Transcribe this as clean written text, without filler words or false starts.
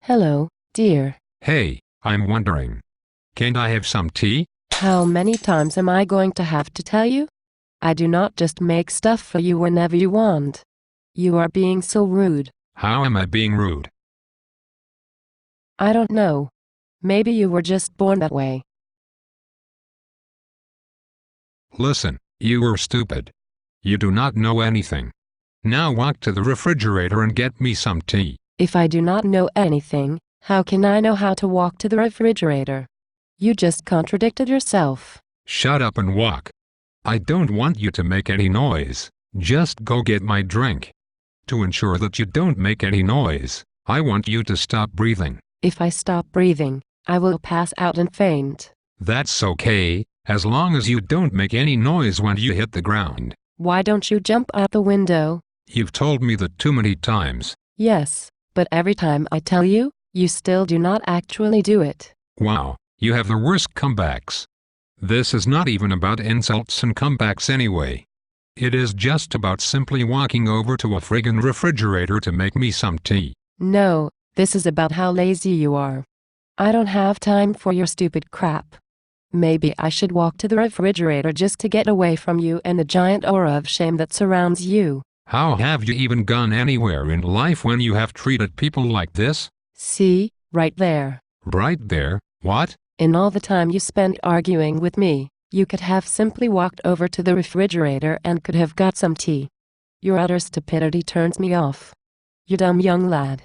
Hello, dear. Hey, I'm wondering. Can't I have some tea? How many times am I going to have to tell you? I do not just make stuff for you whenever you want. You are being so rude. How am I being rude? I don't know. Maybe you were just born that way. Listen, you are stupid. You do not know anything. Now walk to the refrigerator and get me some tea. If I do not know anything, how can I know how to walk to the refrigerator? You just contradicted yourself. Shut up and walk. I don't want you to make any noise. Just go get my drink. To ensure that you don't make any noise, I want you to stop breathing. If I stop breathing, I will pass out and faint. That's okay, as long as you don't make any noise when you hit the ground. Why don't you jump out the window? You've told me that too many times. Yes, but every time I tell you, you still do not actually do it. Wow, you have the worst comebacks. This is not even about insults and comebacks anyway. It is just about simply walking over to a friggin' refrigerator to make me some tea. No, this is about how lazy you are. I don't have time for your stupid crap. Maybe I should walk to the refrigerator just to get away from you and the giant aura of shame that surrounds you. How have you even gone anywhere in life when you have treated people like this? See, right there. Right there, what? In all the time you spent arguing with me, you could have simply walked over to the refrigerator and could have got some tea. Your utter stupidity turns me off. You dumb young lad.